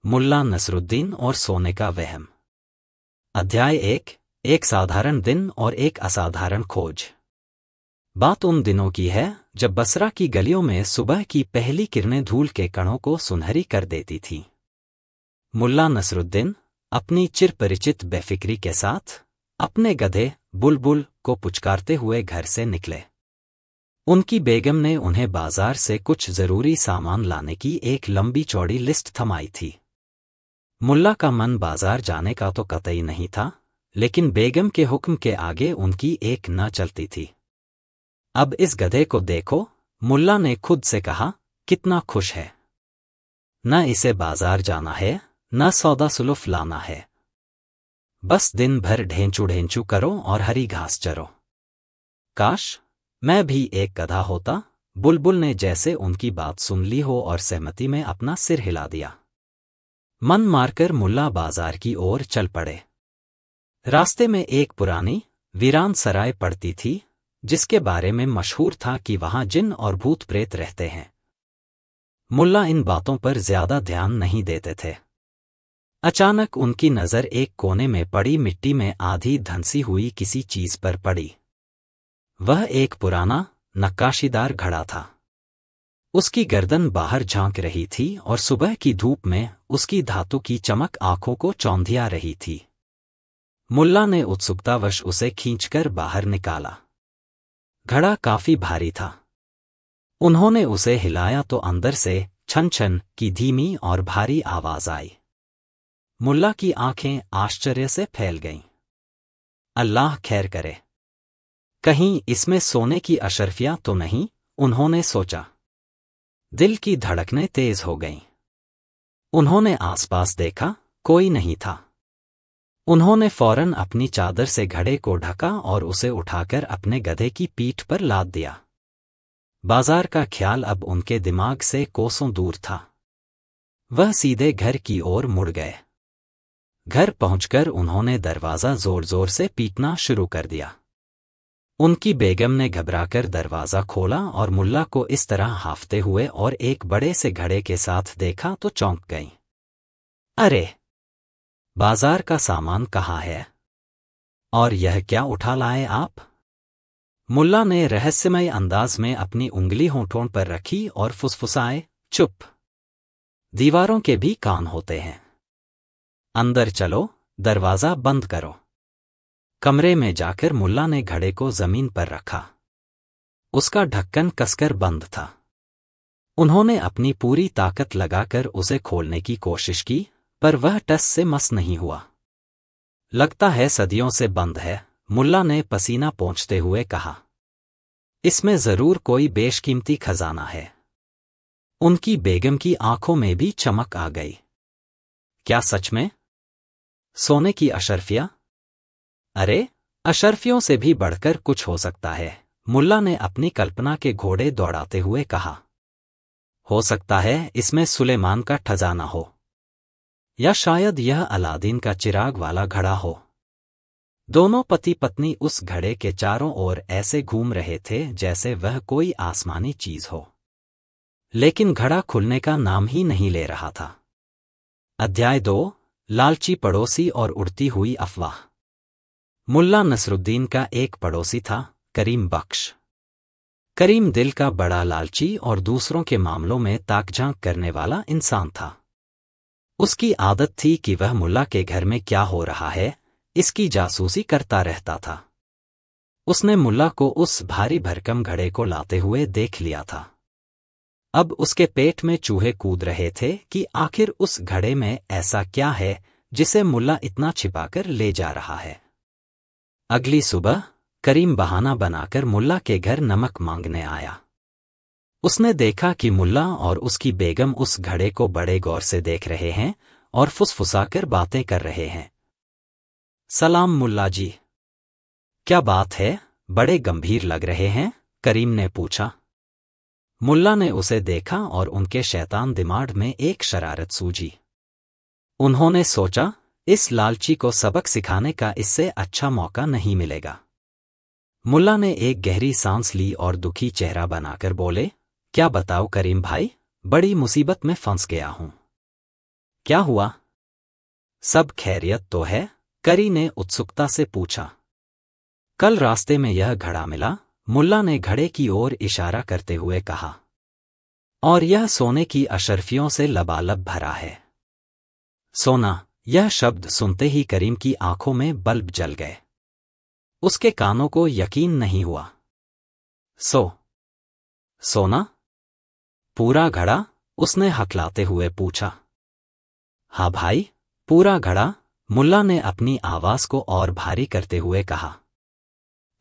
मुल्ला नसरुद्दीन और सोने का वहम। अध्याय 1। एक साधारण दिन और एक असाधारण खोज। बात उन दिनों की है जब बसरा की गलियों में सुबह की पहली किरणें धूल के कणों को सुनहरी कर देती थीं। मुल्ला नसरुद्दीन अपनी चिरपरिचित बेफिक्री के साथ अपने गधे बुलबुल को पुचकारते हुए घर से निकले। उनकी बेगम ने उन्हें बाजार से कुछ जरूरी सामान लाने की एक लंबी चौड़ी लिस्ट थमाई थी। मुल्ला का मन बाजार जाने का तो कतई नहीं था, लेकिन बेगम के हुक्म के आगे उनकी एक न चलती थी। अब इस गधे को देखो, मुल्ला ने खुद से कहा, कितना खुश है। न इसे बाजार जाना है, न सौदा सुलुफ लाना है। बस दिन भर ढेंचू ढेंचू करो और हरी घास चरो। काश मैं भी एक गधा होता। बुलबुल ने जैसे उनकी बात सुन ली हो और सहमति में अपना सिर हिला दिया। मन मारकर मुल्ला बाजार की ओर चल पड़े। रास्ते में एक पुरानी वीरान सराय पड़ती थी, जिसके बारे में मशहूर था कि वहां जिन और भूत प्रेत रहते हैं। मुल्ला इन बातों पर ज्यादा ध्यान नहीं देते थे। अचानक उनकी नजर एक कोने में पड़ी मिट्टी में आधी धंसी हुई किसी चीज पर पड़ी। वह एक पुराना नक्काशीदार घड़ा था। उसकी गर्दन बाहर झांक रही थी और सुबह की धूप में उसकी धातु की चमक आंखों को चौंधिया रही थी। मुल्ला ने उत्सुकतावश उसे खींचकर बाहर निकाला। घड़ा काफी भारी था। उन्होंने उसे हिलाया तो अंदर से छन छन की धीमी और भारी आवाज आई। मुल्ला की आंखें आश्चर्य से फैल गईं। अल्लाह खैर करे, कहीं इसमें सोने की अशर्फियां तो नहीं, उन्होंने सोचा। दिल की धड़कनें तेज हो गईं। उन्होंने आसपास देखा, कोई नहीं था। उन्होंने फौरन अपनी चादर से घड़े को ढका और उसे उठाकर अपने गधे की पीठ पर लाद दिया। बाजार का ख्याल अब उनके दिमाग से कोसों दूर था। वह सीधे घर की ओर मुड़ गए। घर पहुंचकर उन्होंने दरवाजा जोर जोर से पीटना शुरू कर दिया। उनकी बेगम ने घबराकर दरवाजा खोला और मुल्ला को इस तरह हाफते हुए और एक बड़े से घड़े के साथ देखा तो चौंक गईं। अरे, बाजार का सामान कहाँ है? और यह क्या उठा लाए आप? मुल्ला ने रहस्यमय अंदाज में अपनी उंगली होंठों पर रखी और फुसफुसाए, चुप। दीवारों के भी कान होते हैं। अंदर चलो, दरवाजा बंद करो। कमरे में जाकर मुल्ला ने घड़े को जमीन पर रखा। उसका ढक्कन कसकर बंद था। उन्होंने अपनी पूरी ताकत लगाकर उसे खोलने की कोशिश की, पर वह टस से मस नहीं हुआ। लगता है सदियों से बंद है, मुल्ला ने पसीना पोंछते हुए कहा। इसमें जरूर कोई बेशकीमती खजाना है। उनकी बेगम की आंखों में भी चमक आ गई। क्या सच में? सोने की अशर्फिया? अरे, अशर्फियों से भी बढ़कर कुछ हो सकता है, मुल्ला ने अपनी कल्पना के घोड़े दौड़ाते हुए कहा। हो सकता है इसमें सुलेमान का खजाना हो, या शायद यह अलादीन का चिराग वाला घड़ा हो। दोनों पति पत्नी उस घड़े के चारों ओर ऐसे घूम रहे थे जैसे वह कोई आसमानी चीज हो, लेकिन घड़ा खुलने का नाम ही नहीं ले रहा था। अध्याय 2। लालची पड़ोसी और उड़ती हुई अफवाह। मुल्ला नसरुद्दीन का एक पड़ोसी था, करीम बख्श। करीम दिल का बड़ा लालची और दूसरों के मामलों में ताकझांक करने वाला इंसान था। उसकी आदत थी कि वह मुल्ला के घर में क्या हो रहा है, इसकी जासूसी करता रहता था। उसने मुल्ला को उस भारी भरकम घड़े को लाते हुए देख लिया था। अब उसके पेट में चूहे कूद रहे थे कि आखिर उस घड़े में ऐसा क्या है जिसे मुल्ला इतना छिपाकर ले जा रहा है। अगली सुबह करीम बहाना बनाकर मुल्ला के घर नमक मांगने आया। उसने देखा कि मुल्ला और उसकी बेगम उस घड़े को बड़े गौर से देख रहे हैं और फुसफुसाकर बातें कर रहे हैं। सलाम मुल्ला जी। क्या बात है, बड़े गंभीर लग रहे हैं? करीम ने पूछा। मुल्ला ने उसे देखा और उनके शैतान दिमाग में एक शरारत सूझी। उन्होंने सोचा, इस लालची को सबक सिखाने का इससे अच्छा मौका नहीं मिलेगा। मुल्ला ने एक गहरी सांस ली और दुखी चेहरा बनाकर बोले, क्या बताओ करीम भाई, बड़ी मुसीबत में फंस गया हूं। क्या हुआ? सब खैरियत तो है? करी ने उत्सुकता से पूछा। कल रास्ते में यह घड़ा मिला, मुल्ला ने घड़े की ओर इशारा करते हुए कहा। और यह सोने की अशर्फियों से लबालब भरा है। सोना, यह शब्द सुनते ही करीम की आंखों में बल्ब जल गए। उसके कानों को यकीन नहीं हुआ। सोना? पूरा घड़ा? उसने हकलाते हुए पूछा। हाँ भाई, पूरा घड़ा, मुल्ला ने अपनी आवाज को और भारी करते हुए कहा।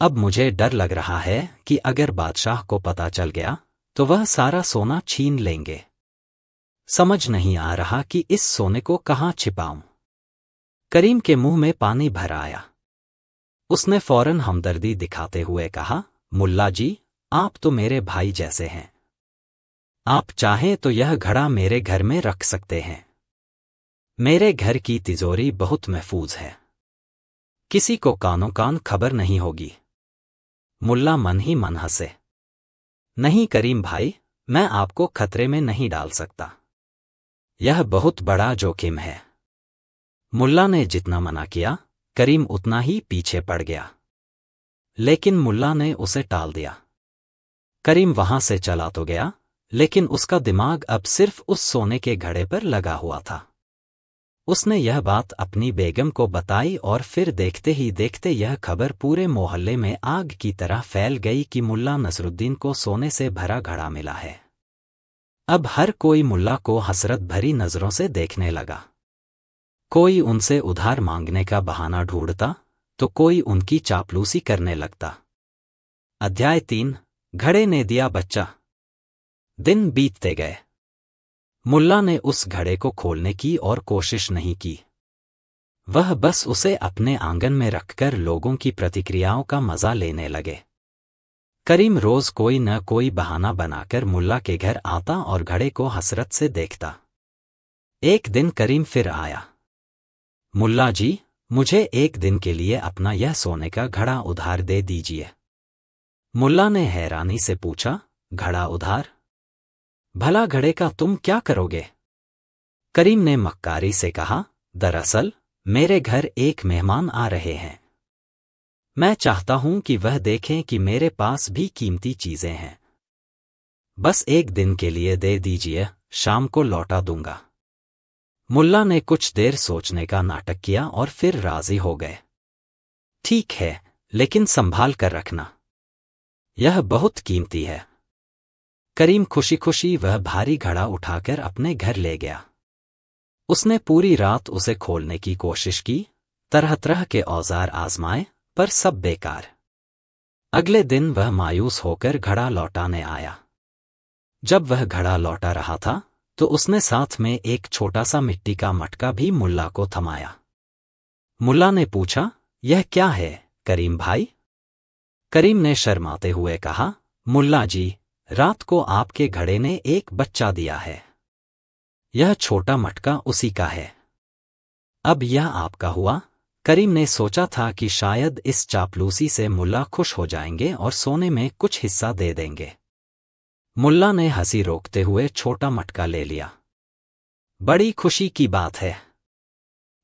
अब मुझे डर लग रहा है कि अगर बादशाह को पता चल गया तो वह सारा सोना छीन लेंगे। समझ नहीं आ रहा कि इस सोने को कहाँ छिपाऊं। करीम के मुंह में पानी भर आया। उसने फौरन हमदर्दी दिखाते हुए कहा, मुल्ला जी, आप तो मेरे भाई जैसे हैं। आप चाहें तो यह घड़ा मेरे घर में रख सकते हैं। मेरे घर की तिजोरी बहुत महफूज है। किसी को कानों कान खबर नहीं होगी। मुल्ला मन ही मन हंसे। नहीं करीम भाई, मैं आपको खतरे में नहीं डाल सकता। यह बहुत बड़ा जोखिम है। मुल्ला ने जितना मना किया, करीम उतना ही पीछे पड़ गया। लेकिन मुल्ला ने उसे टाल दिया। करीम वहां से चला तो गया, लेकिन उसका दिमाग अब सिर्फ उस सोने के घड़े पर लगा हुआ था। उसने यह बात अपनी बेगम को बताई और फिर देखते ही देखते यह खबर पूरे मोहल्ले में आग की तरह फैल गई कि मुल्ला नसरुद्दीन को सोने से भरा घड़ा मिला है। अब हर कोई मुल्ला को हसरत भरी नजरों से देखने लगा। कोई उनसे उधार मांगने का बहाना ढूंढता तो कोई उनकी चापलूसी करने लगता। अध्याय 3, घड़े ने दिया बच्चा। दिन बीतते गए। मुल्ला ने उस घड़े को खोलने की और कोशिश नहीं की। वह बस उसे अपने आंगन में रखकर लोगों की प्रतिक्रियाओं का मजा लेने लगे। करीम रोज कोई न कोई बहाना बनाकर मुल्ला के घर आता और घड़े को हसरत से देखता। एक दिन करीम फिर आया। मुल्ला जी, मुझे एक दिन के लिए अपना यह सोने का घड़ा उधार दे दीजिए। मुल्ला ने हैरानी से पूछा, घड़ा उधार? भला घड़े का तुम क्या करोगे? करीम ने मक्कारी से कहा, दरअसल मेरे घर एक मेहमान आ रहे हैं। मैं चाहता हूं कि वह देखें कि मेरे पास भी कीमती चीजें हैं। बस एक दिन के लिए दे दीजिए, शाम को लौटा दूंगा। मुल्ला ने कुछ देर सोचने का नाटक किया और फिर राजी हो गए। ठीक है, लेकिन संभाल कर रखना। यह बहुत कीमती है। करीम खुशी खुशी वह भारी घड़ा उठाकर अपने घर ले गया। उसने पूरी रात उसे खोलने की कोशिश की, तरह तरह के औजार आजमाए, पर सब बेकार। अगले दिन वह मायूस होकर घड़ा लौटाने आया। जब वह घड़ा लौटा रहा था तो उसने साथ में एक छोटा सा मिट्टी का मटका भी मुल्ला को थमाया। मुल्ला ने पूछा, यह क्या है करीम भाई? करीम ने शर्माते हुए कहा, मुल्ला जी, रात को आपके घड़े ने एक बच्चा दिया है। यह छोटा मटका उसी का है। अब यह आपका हुआ। करीम ने सोचा था कि शायद इस चापलूसी से मुल्ला खुश हो जाएंगे और सोने में कुछ हिस्सा दे देंगे। मुल्ला ने हंसी रोकते हुए छोटा मटका ले लिया। बड़ी खुशी की बात है।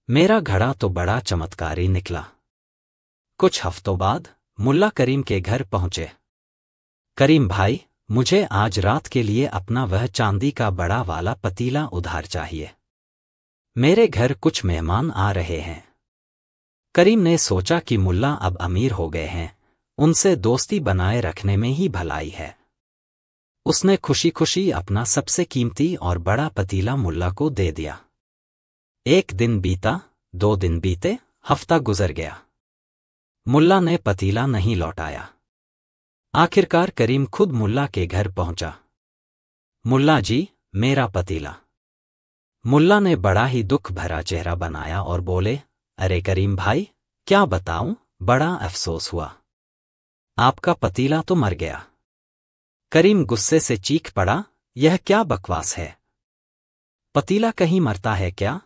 मेरा घड़ा तो बड़ा चमत्कारी निकला। कुछ हफ्तों बाद मुल्ला करीम के घर पहुंचे। करीम भाई, मुझे आज रात के लिए अपना वह चांदी का बड़ा वाला पतीला उधार चाहिए। मेरे घर कुछ मेहमान आ रहे हैं। करीम ने सोचा कि मुल्ला अब अमीर हो गए हैं, उनसे दोस्ती बनाए रखने में ही भलाई है। उसने खुशी खुशी अपना सबसे कीमती और बड़ा पतीला मुल्ला को दे दिया। एक दिन बीता, 2 दिन बीते, हफ्ता गुजर गया। मुल्ला ने पतीला नहीं लौटाया। आखिरकार करीम खुद मुल्ला के घर पहुंचा। मुल्ला जी, मेरा पतीला। मुल्ला ने बड़ा ही दुख भरा चेहरा बनाया और बोले, अरे करीम भाई, क्या बताऊं, बड़ा अफसोस हुआ। आपका पतीला तो मर गया। करीम गुस्से से चीख पड़ा, यह क्या बकवास है? पतीला कहीं मरता है क्या?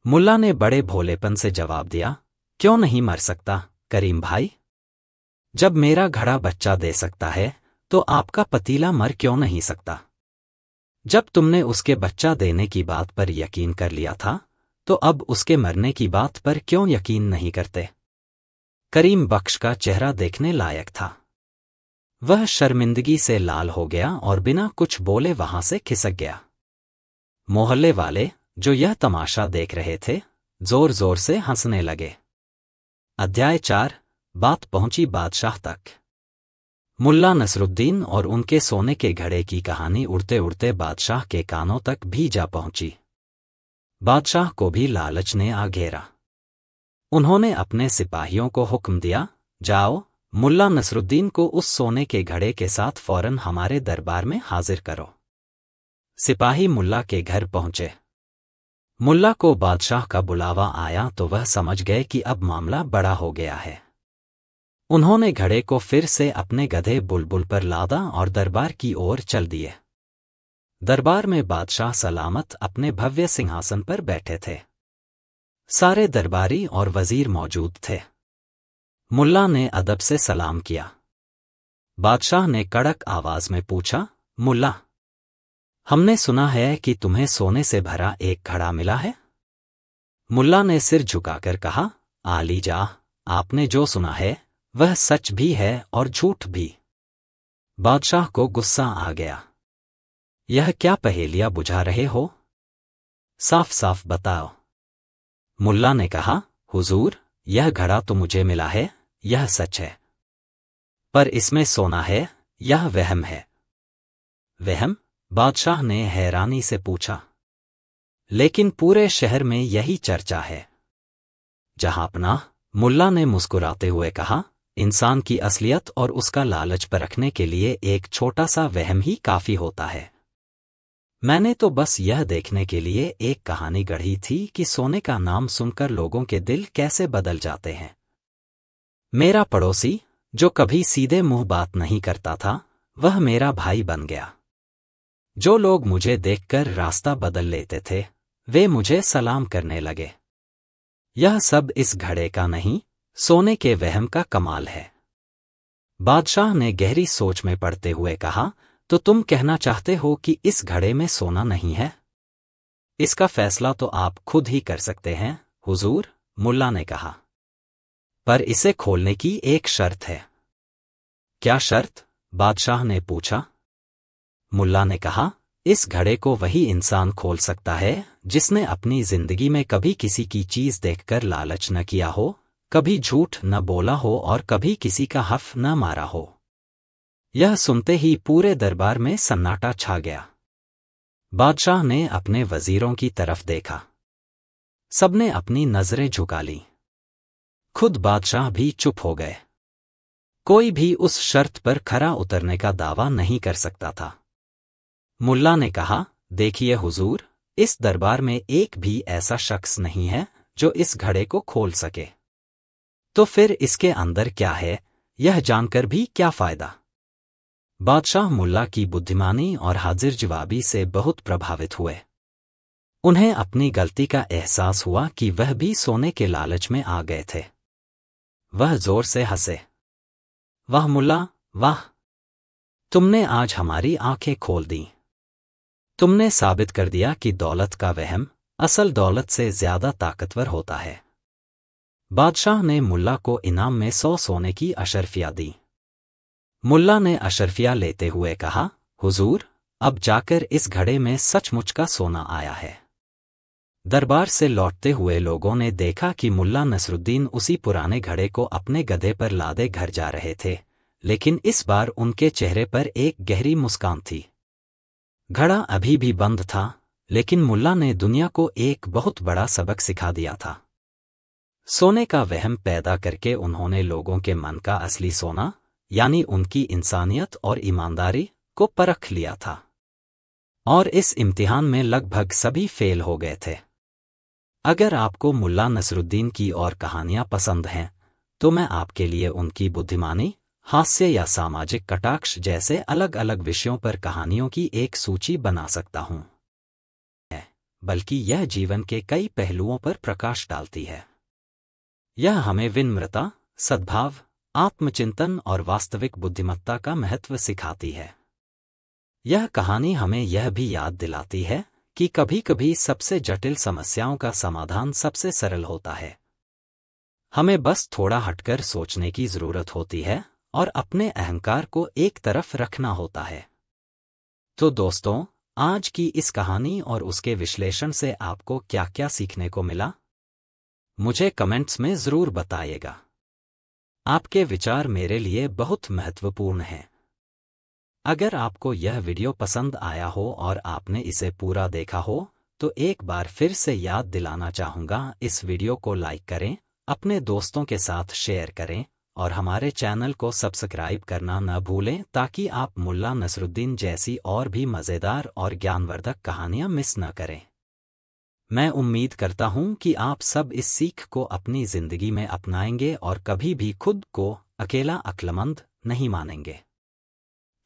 मुल्ला ने बड़े भोलेपन से जवाब दिया, क्यों नहीं मर सकता करीम भाई? जब मेरा घड़ा बच्चा दे सकता है तो आपका पतीला मर क्यों नहीं सकता? जब तुमने उसके बच्चा देने की बात पर यकीन कर लिया था, तो अब उसके मरने की बात पर क्यों यकीन नहीं करते? करीम बख्श का चेहरा देखने लायक था। वह शर्मिंदगी से लाल हो गया और बिना कुछ बोले वहां से खिसक गया। मोहल्ले वाले, जो यह तमाशा देख रहे थे, जोर जोर से हंसने लगे। अध्याय 4। बात पहुंची बादशाह तक। मुल्ला नसरुद्दीन और उनके सोने के घड़े की कहानी उड़ते उड़ते बादशाह के कानों तक भी जा पहुंची। बादशाह को भी लालच ने आ घेरा। उन्होंने अपने सिपाहियों को हुक्म दिया, जाओ, मुल्ला नसरुद्दीन को उस सोने के घड़े के साथ फौरन हमारे दरबार में हाजिर करो। सिपाही मुल्ला के घर पहुंचे। मुल्ला को बादशाह का बुलावा आया तो वह समझ गए कि अब मामला बड़ा हो गया है। उन्होंने घड़े को फिर से अपने गधे बुलबुल पर लादा और दरबार की ओर चल दिए। दरबार में बादशाह सलामत अपने भव्य सिंहासन पर बैठे थे। सारे दरबारी और वजीर मौजूद थे। मुल्ला ने अदब से सलाम किया। बादशाह ने कड़क आवाज में पूछा, मुल्ला, हमने सुना है कि तुम्हें सोने से भरा एक घड़ा मिला है। मुल्ला ने सिर झुकाकर कहा, आली जा, आपने जो सुना है वह सच भी है और झूठ भी। बादशाह को गुस्सा आ गया। यह क्या पहेलियां बुझा रहे हो? साफ साफ बताओ। मुल्ला ने कहा, हुजूर, यह घड़ा तो मुझे मिला है, यह सच है। पर इसमें सोना है, यह वहम है। वहम? बादशाह ने हैरानी से पूछा। लेकिन पूरे शहर में यही चर्चा है। जहांपनाह, मुल्ला ने मुस्कुराते हुए कहा, इंसान की असलियत और उसका लालच परखने के लिए एक छोटा सा वहम ही काफी होता है। मैंने तो बस यह देखने के लिए एक कहानी गढ़ी थी कि सोने का नाम सुनकर लोगों के दिल कैसे बदल जाते हैं। मेरा पड़ोसी, जो कभी सीधे मुंह बात नहीं करता था, वह मेरा भाई बन गया। जो लोग मुझे देखकर रास्ता बदल लेते थे, वे मुझे सलाम करने लगे। यह सब इस घड़े का नहीं, सोने के वहम का कमाल है। बादशाह ने गहरी सोच में पड़ते हुए कहा, तो तुम कहना चाहते हो कि इस घड़े में सोना नहीं है? इसका फैसला तो आप खुद ही कर सकते हैं, हुजूर, मुल्ला ने कहा। पर इसे खोलने की एक शर्त है। क्या शर्त? बादशाह ने पूछा। मुल्ला ने कहा, इस घड़े को वही इंसान खोल सकता है जिसने अपनी जिंदगी में कभी किसी की चीज देखकर लालच न किया हो, कभी झूठ न बोला हो और कभी किसी का हफ न मारा हो। यह सुनते ही पूरे दरबार में सन्नाटा छा गया। बादशाह ने अपने वजीरों की तरफ देखा। सबने अपनी नजरें झुका लीं। खुद बादशाह भी चुप हो गए। कोई भी उस शर्त पर खरा उतरने का दावा नहीं कर सकता था। मुल्ला ने कहा, देखिए हुजूर, इस दरबार में एक भी ऐसा शख्स नहीं है जो इस घड़े को खोल सके। तो फिर इसके अंदर क्या है, यह जानकर भी क्या फायदा? बादशाह मुल्ला की बुद्धिमानी और हाजिर जवाबी से बहुत प्रभावित हुए। उन्हें अपनी गलती का एहसास हुआ कि वह भी सोने के लालच में आ गए थे। वह जोर से हंसे। वाह मुल्ला, वाह! तुमने आज हमारी आंखें खोल दी। तुमने साबित कर दिया कि दौलत का वहम असल दौलत से ज्यादा ताकतवर होता है। बादशाह ने मुल्ला को इनाम में 100 सोने की अशर्फिया दी। मुल्ला ने अशर्फिया लेते हुए कहा, हुजूर, अब जाकर इस घड़े में सचमुच का सोना आया है। दरबार से लौटते हुए लोगों ने देखा कि मुल्ला नसरुद्दीन उसी पुराने घड़े को अपने गधे पर लादे घर जा रहे थे, लेकिन इस बार उनके चेहरे पर एक गहरी मुस्कान थी। घड़ा अभी भी बंद था, लेकिन मुल्ला ने दुनिया को एक बहुत बड़ा सबक सिखा दिया था। सोने का वहम पैदा करके उन्होंने लोगों के मन का असली सोना, यानी उनकी इंसानियत और ईमानदारी, को परख लिया था। और इस इम्तिहान में लगभग सभी फेल हो गए थे। अगर आपको मुल्ला नसरुद्दीन की और कहानियां पसंद हैं, तो मैं आपके लिए उनकी बुद्धिमानी, हास्य या सामाजिक कटाक्ष जैसे अलग अलग विषयों पर कहानियों की एक सूची बना सकता हूं। बल्कि यह जीवन के कई पहलुओं पर प्रकाश डालती है। यह हमें विनम्रता, सद्भाव, आत्मचिंतन और वास्तविक बुद्धिमत्ता का महत्व सिखाती है। यह कहानी हमें यह भी याद दिलाती है कि कभी-कभी सबसे जटिल समस्याओं का समाधान सबसे सरल होता है। हमें बस थोड़ा हटकर सोचने की जरूरत होती है और अपने अहंकार को एक तरफ रखना होता है। तो दोस्तों, आज की इस कहानी और उसके विश्लेषण से आपको क्या-क्या सीखने को मिला? मुझे कमेंट्स में जरूर बताइएगा। आपके विचार मेरे लिए बहुत महत्वपूर्ण हैं। अगर आपको यह वीडियो पसंद आया हो और आपने इसे पूरा देखा हो, तो एक बार फिर से याद दिलाना चाहूँगा, इस वीडियो को लाइक करें, अपने दोस्तों के साथ शेयर करें और हमारे चैनल को सब्सक्राइब करना न भूलें ताकि आप मुल्ला नसरुद्दीन जैसी और भी मज़ेदार और ज्ञानवर्धक कहानियाँ मिस न करें। मैं उम्मीद करता हूँ कि आप सब इस सीख को अपनी ज़िंदगी में अपनाएंगे और कभी भी खुद को अकेला अक्लमंद नहीं मानेंगे।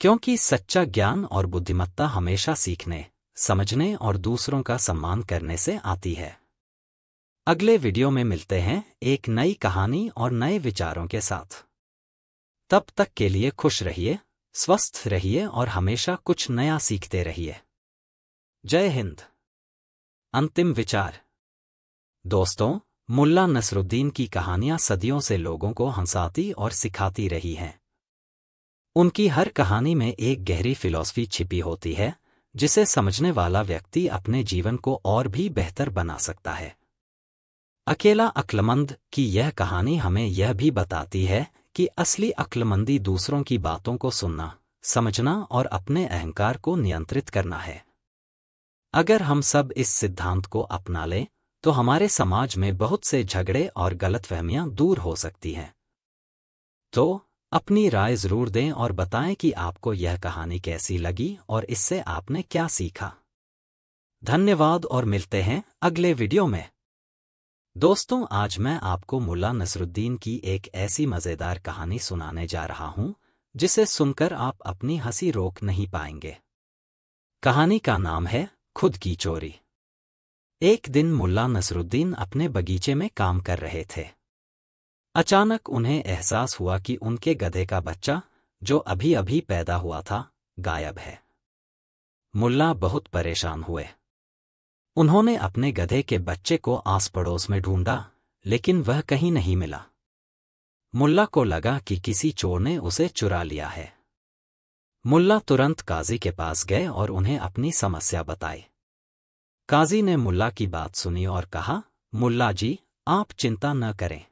क्योंकि सच्चा ज्ञान और बुद्धिमत्ता हमेशा सीखने, समझने और दूसरों का सम्मान करने से आती है। अगले वीडियो में मिलते हैं एक नई कहानी और नए विचारों के साथ। तब तक के लिए खुश रहिए, स्वस्थ रहिए और हमेशा कुछ नया सीखते रहिए। जय हिंद। अंतिम विचार। दोस्तों, मुल्ला नसरुद्दीन की कहानियां सदियों से लोगों को हंसाती और सिखाती रही हैं। उनकी हर कहानी में एक गहरी फिलॉसफी छिपी होती है, जिसे समझने वाला व्यक्ति अपने जीवन को और भी बेहतर बना सकता है। अकेला अक्लमंद की यह कहानी हमें यह भी बताती है कि असली अक्लमंदी दूसरों की बातों को सुनना, समझना और अपने अहंकार को नियंत्रित करना है। अगर हम सब इस सिद्धांत को अपना लें, तो हमारे समाज में बहुत से झगड़े और गलतफहमियां दूर हो सकती हैं। तो अपनी राय जरूर दें और बताएं कि आपको यह कहानी कैसी लगी और इससे आपने क्या सीखा। धन्यवाद और मिलते हैं अगले वीडियो में। दोस्तों, आज मैं आपको मुल्ला नसरुद्दीन की एक ऐसी मज़ेदार कहानी सुनाने जा रहा हूं, जिसे सुनकर आप अपनी हंसी रोक नहीं पाएंगे। कहानी का नाम है खुद की चोरी। एक दिन मुल्ला नसरुद्दीन अपने बगीचे में काम कर रहे थे। अचानक उन्हें एहसास हुआ कि उनके गधे का बच्चा, जो अभी अभी पैदा हुआ था, गायब है। मुल्ला बहुत परेशान हुए। उन्होंने अपने गधे के बच्चे को आस पड़ोस में ढूंढा, लेकिन वह कहीं नहीं मिला। मुल्ला को लगा कि किसी चोर ने उसे चुरा लिया है। मुल्ला तुरंत काजी के पास गए और उन्हें अपनी समस्या बताई। काजी ने मुल्ला की बात सुनी और कहा, मुल्ला जी, आप चिंता न करें,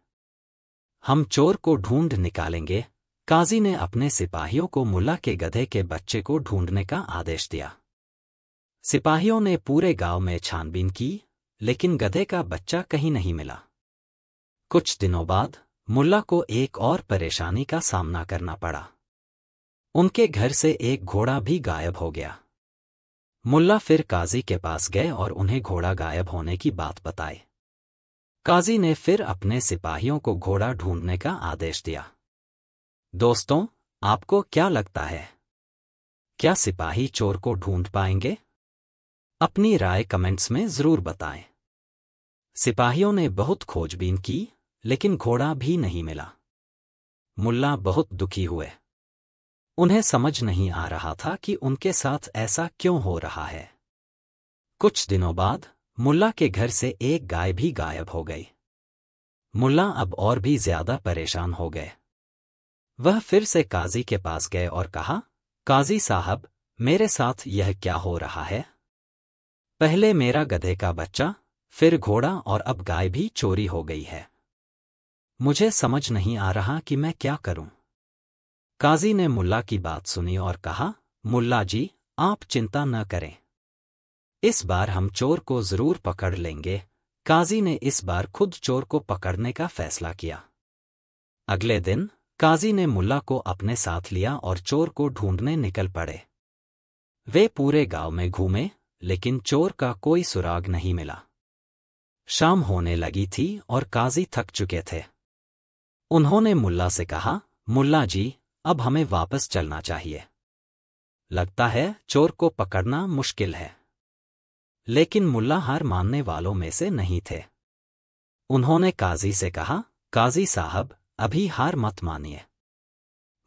हम चोर को ढूंढ निकालेंगे। काजी ने अपने सिपाहियों को मुल्ला के गधे के बच्चे को ढूंढने का आदेश दिया। सिपाहियों ने पूरे गांव में छानबीन की, लेकिन गधे का बच्चा कहीं नहीं मिला। कुछ दिनों बाद मुल्ला को एक और परेशानी का सामना करना पड़ा। उनके घर से एक घोड़ा भी गायब हो गया। मुल्ला फिर काजी के पास गए और उन्हें घोड़ा गायब होने की बात बताई। काजी ने फिर अपने सिपाहियों को घोड़ा ढूंढने का आदेश दिया। दोस्तों, आपको क्या लगता है, क्या सिपाही चोर को ढूंढ पाएंगे? अपनी राय कमेंट्स में जरूर बताएं। सिपाहियों ने बहुत खोजबीन की, लेकिन घोड़ा भी नहीं मिला। मुल्ला बहुत दुखी हुए। उन्हें समझ नहीं आ रहा था कि उनके साथ ऐसा क्यों हो रहा है। कुछ दिनों बाद मुल्ला के घर से एक गाय भी गायब हो गई। मुल्ला अब और भी ज्यादा परेशान हो गए। वह फिर से काजी के पास गए और कहा, काजी साहब, मेरे साथ यह क्या हो रहा है? पहले मेरा गधे का बच्चा, फिर घोड़ा और अब गाय भी चोरी हो गई है। मुझे समझ नहीं आ रहा कि मैं क्या करूं। काजी ने मुल्ला की बात सुनी और कहा, मुल्ला जी, आप चिंता न करें, इस बार हम चोर को जरूर पकड़ लेंगे। काजी ने इस बार खुद चोर को पकड़ने का फैसला किया। अगले दिन काजी ने मुल्ला को अपने साथ लिया और चोर को ढूंढने निकल पड़े। वे पूरे गांव में घूमे, लेकिन चोर का कोई सुराग नहीं मिला। शाम होने लगी थी और काजी थक चुके थे। उन्होंने मुल्ला से कहा, मुल्ला जी, अब हमें वापस चलना चाहिए। लगता है चोर को पकड़ना मुश्किल है। लेकिन मुल्ला हार मानने वालों में से नहीं थे। उन्होंने काजी से कहा, काजी साहब, अभी हार मत मानिए।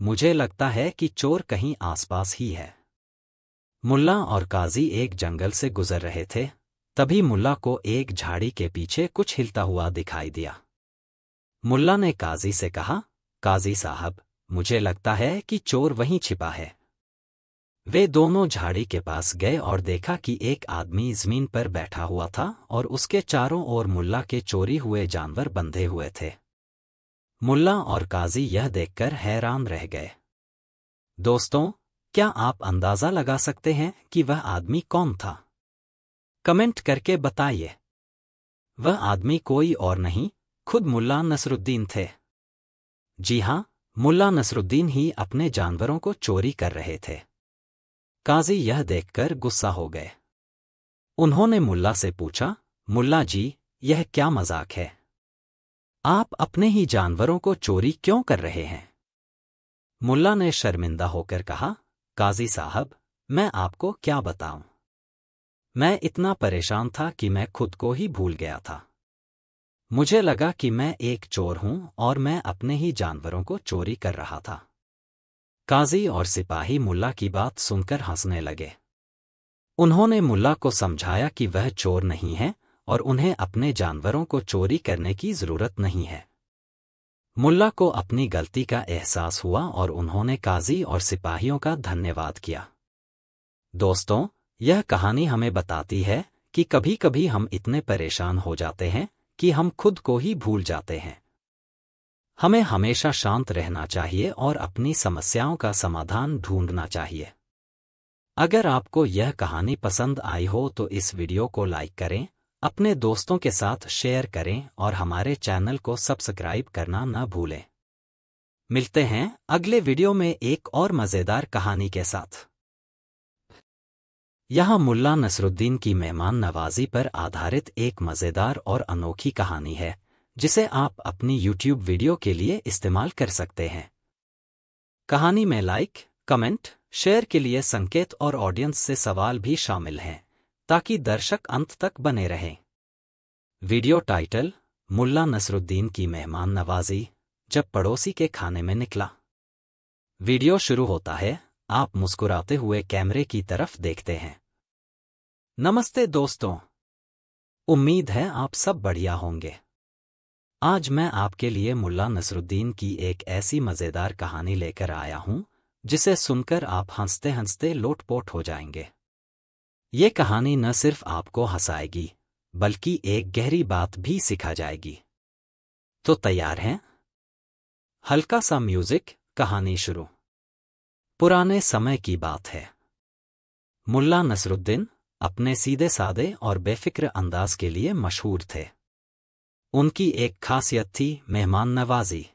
मुझे लगता है कि चोर कहीं आसपास ही है। मुल्ला और काजी एक जंगल से गुजर रहे थे। तभी मुल्ला को एक झाड़ी के पीछे कुछ हिलता हुआ दिखाई दिया। मुल्ला ने काजी से कहा, काजी साहब, मुझे लगता है कि चोर वहीं छिपा है। वे दोनों झाड़ी के पास गए और देखा कि एक आदमी जमीन पर बैठा हुआ था और उसके चारों ओर मुल्ला के चोरी हुए जानवर बंधे हुए थे। मुल्ला और काजी यह देखकर हैरान रह गए। दोस्तों, क्या आप अंदाजा लगा सकते हैं कि वह आदमी कौन था? कमेंट करके बताइए। वह आदमी कोई और नहीं, खुद मुल्ला नसरुद्दीन थे। जी हाँ, मुल्ला नसरुद्दीन ही अपने जानवरों को चोरी कर रहे थे। काजी यह देखकर गुस्सा हो गए। उन्होंने मुल्ला से पूछा, मुल्ला जी, यह क्या मजाक है? आप अपने ही जानवरों को चोरी क्यों कर रहे हैं? मुल्ला ने शर्मिंदा होकर कहा, काजी साहब, मैं आपको क्या बताऊं? मैं इतना परेशान था कि मैं खुद को ही भूल गया था। मुझे लगा कि मैं एक चोर हूं और मैं अपने ही जानवरों को चोरी कर रहा था। काजी और सिपाही मुल्ला की बात सुनकर हंसने लगे। उन्होंने मुल्ला को समझाया कि वह चोर नहीं है और उन्हें अपने जानवरों को चोरी करने की जरूरत नहीं है। मुल्ला को अपनी गलती का एहसास हुआ और उन्होंने काजी और सिपाहियों का धन्यवाद किया। दोस्तों, यह कहानी हमें बताती है कि कभी-कभी हम इतने परेशान हो जाते हैं कि हम खुद को ही भूल जाते हैं। हमें हमेशा शांत रहना चाहिए और अपनी समस्याओं का समाधान ढूंढना चाहिए। अगर आपको यह कहानी पसंद आई हो तो इस वीडियो को लाइक करें, अपने दोस्तों के साथ शेयर करें और हमारे चैनल को सब्सक्राइब करना न भूलें। मिलते हैं अगले वीडियो में एक और मज़ेदार कहानी के साथ। यहाँ मुल्ला नसरुद्दीन की मेहमान नवाजी पर आधारित एक मज़ेदार और अनोखी कहानी है, जिसे आप अपनी YouTube वीडियो के लिए इस्तेमाल कर सकते हैं। कहानी में लाइक, कमेंट, शेयर के लिए संकेत और ऑडियंस से सवाल भी शामिल हैं, ताकि दर्शक अंत तक बने रहें। वीडियो टाइटल, मुल्ला नसरुद्दीन की मेहमान नवाजी, जब पड़ोसी के खाने में निकला। वीडियो शुरू होता है, आप मुस्कुराते हुए कैमरे की तरफ देखते हैं। नमस्ते दोस्तों, उम्मीद है आप सब बढ़िया होंगे। आज मैं आपके लिए मुल्ला नसरुद्दीन की एक ऐसी मज़ेदार कहानी लेकर आया हूं, जिसे सुनकर आप हंसते हंसते लोटपोट हो जाएंगे। ये कहानी न सिर्फ आपको हंसाएगी, बल्कि एक गहरी बात भी सिखा जाएगी। तो तैयार हैं? हल्का सा म्यूजिक, कहानी शुरू। पुराने समय की बात है। मुल्ला नसरुद्दीन अपने सीधे सादे और बेफिक्र अंदाज के लिए मशहूर थे। उनकी एक खासियत थी मेहमान नवाजी।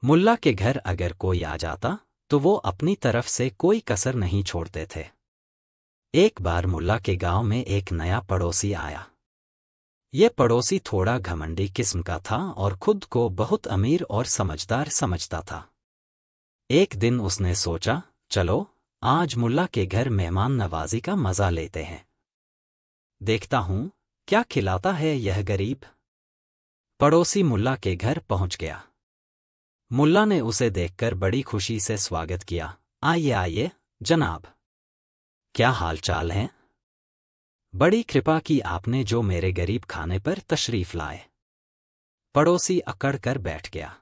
मुल्ला के घर अगर कोई आ जाता तो वो अपनी तरफ से कोई कसर नहीं छोड़ते थे। एक बार मुल्ला के गांव में एक नया पड़ोसी आया। ये पड़ोसी थोड़ा घमंडी किस्म का था और खुद को बहुत अमीर और समझदार समझता था। एक दिन उसने सोचा, चलो आज मुल्ला के घर मेहमान नवाजी का मजा लेते हैं। देखता हूं क्या खिलाता है यह गरीब। पड़ोसी मुल्ला के घर पहुंच गया। मुल्ला ने उसे देखकर बड़ी खुशी से स्वागत किया। आइए आइए जनाब, क्या हाल चाल है? बड़ी कृपा की आपने जो मेरे गरीब खाने पर तशरीफ लाए। पड़ोसी अकड़ कर बैठ गया।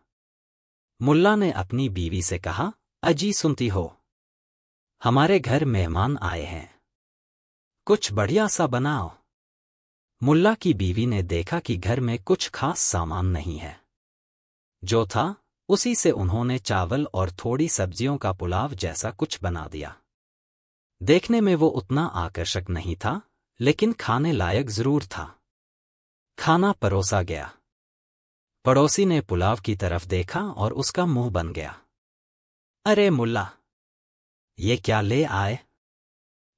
मुल्ला ने अपनी बीवी से कहा, अजी सुनती हो, हमारे घर मेहमान आए हैं, कुछ बढ़िया सा बनाओ। मुल्ला की बीवी ने देखा कि घर में कुछ खास सामान नहीं है। जो था उसी से उन्होंने चावल और थोड़ी सब्जियों का पुलाव जैसा कुछ बना दिया। देखने में वो उतना आकर्षक नहीं था, लेकिन खाने लायक जरूर था। खाना परोसा गया। पड़ोसी ने पुलाव की तरफ देखा और उसका मुंह बन गया। अरे मुल्ला, ये क्या ले आए?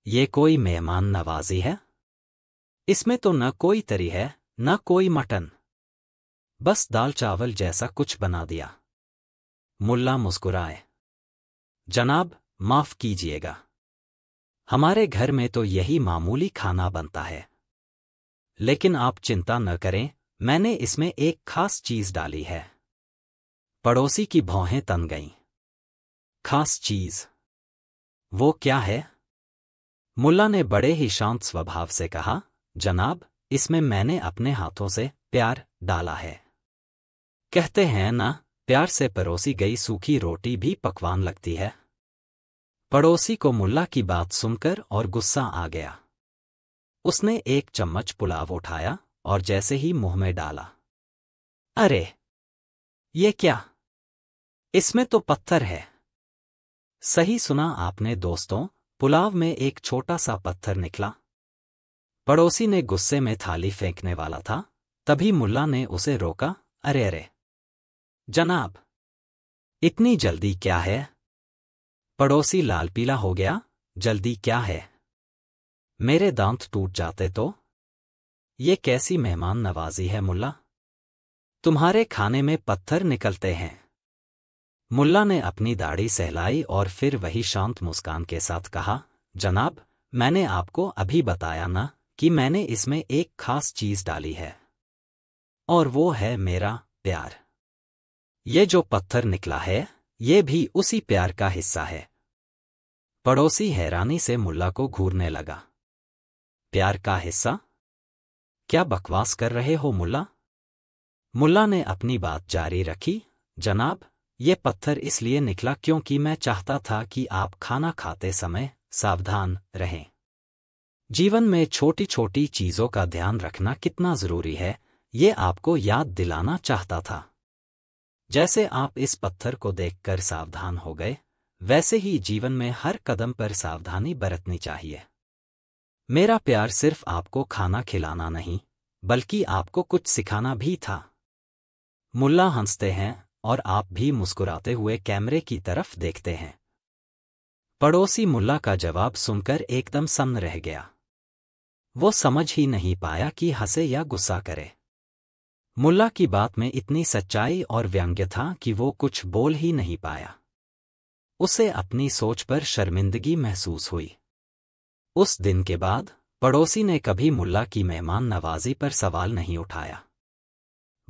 ये कोई मेहमान नवाजी है? इसमें तो न कोई तरी है, न कोई मटन, बस दाल चावल जैसा कुछ बना दिया। मुल्ला मुस्कुराए। जनाब, माफ कीजिएगा, हमारे घर में तो यही मामूली खाना बनता है। लेकिन आप चिंता न करें, मैंने इसमें एक खास चीज डाली है। पड़ोसी की भौहें तन गईं। खास चीज? वो क्या है? मुल्ला ने बड़े ही शांत स्वभाव से कहा, जनाब, इसमें मैंने अपने हाथों से प्यार डाला है। कहते हैं ना, प्यार से परोसी गई सूखी रोटी भी पकवान लगती है। पड़ोसी को मुल्ला की बात सुनकर और गुस्सा आ गया। उसने एक चम्मच पुलाव उठाया और जैसे ही मुंह में डाला, अरे, ये क्या? इसमें तो पत्थर है। सही सुना आपने दोस्तों, पुलाव में एक छोटा सा पत्थर निकला। पड़ोसी ने गुस्से में थाली फेंकने वाला था, तभी मुल्ला ने उसे रोका। अरे अरे जनाब, इतनी जल्दी क्या है? पड़ोसी लाल पीला हो गया। जल्दी क्या है? मेरे दांत टूट जाते तो? ये कैसी मेहमान नवाजी है मुल्ला? तुम्हारे खाने में पत्थर निकलते हैं। मुल्ला ने अपनी दाढ़ी सहलाई और फिर वही शांत मुस्कान के साथ कहा, जनाब, मैंने आपको अभी बताया ना कि मैंने इसमें एक खास चीज डाली है, और वो है मेरा प्यार। ये जो पत्थर निकला है, ये भी उसी प्यार का हिस्सा है। पड़ोसी हैरानी से मुल्ला को घूरने लगा। प्यार का हिस्सा? क्या बकवास कर रहे हो मुल्ला? मुल्ला ने अपनी बात जारी रखी, जनाब, ये पत्थर इसलिए निकला क्योंकि मैं चाहता था कि आप खाना खाते समय सावधान रहें। जीवन में छोटी छोटी चीजों का ध्यान रखना कितना जरूरी है, ये आपको याद दिलाना चाहता था। जैसे आप इस पत्थर को देखकर सावधान हो गए, वैसे ही जीवन में हर कदम पर सावधानी बरतनी चाहिए। मेरा प्यार सिर्फ आपको खाना खिलाना नहीं, बल्कि आपको कुछ सिखाना भी था। मुल्ला हंसते हैं और आप भी मुस्कुराते हुए कैमरे की तरफ देखते हैं। पड़ोसी मुल्ला का जवाब सुनकर एकदम सन्न रह गया। वो समझ ही नहीं पाया कि हंसे या गुस्सा करे। मुल्ला की बात में इतनी सच्चाई और व्यंग्य था कि वो कुछ बोल ही नहीं पाया। उसे अपनी सोच पर शर्मिंदगी महसूस हुई। उस दिन के बाद पड़ोसी ने कभी मुल्ला की मेहमान नवाजी पर सवाल नहीं उठाया,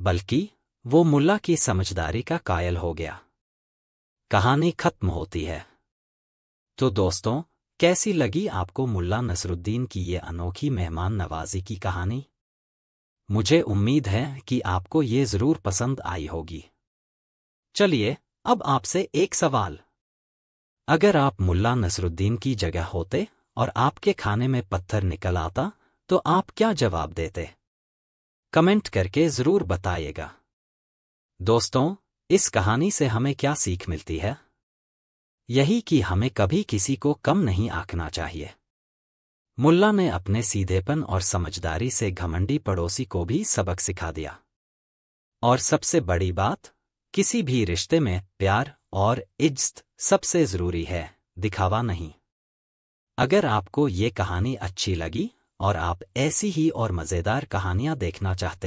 बल्कि वो मुल्ला की समझदारी का कायल हो गया। कहानी खत्म होती है। तो दोस्तों, कैसी लगी आपको मुल्ला नसरुद्दीन की ये अनोखी मेहमान नवाजी की कहानी? मुझे उम्मीद है कि आपको ये जरूर पसंद आई होगी। चलिए, अब आपसे एक सवाल। अगर आप मुल्ला नसरुद्दीन की जगह होते और आपके खाने में पत्थर निकल आता, तो आप क्या जवाब देते? कमेंट करके जरूर बताइएगा। दोस्तों, इस कहानी से हमें क्या सीख मिलती है? यही कि हमें कभी किसी को कम नहीं आंकना चाहिए। मुल्ला ने अपने सीधेपन और समझदारी से घमंडी पड़ोसी को भी सबक सिखा दिया। और सबसे बड़ी बात, किसी भी रिश्ते में प्यार और इज्जत सबसे जरूरी है, दिखावा नहीं। अगर आपको ये कहानी अच्छी लगी और आप ऐसी ही और मज़ेदार कहानियां देखना चाहते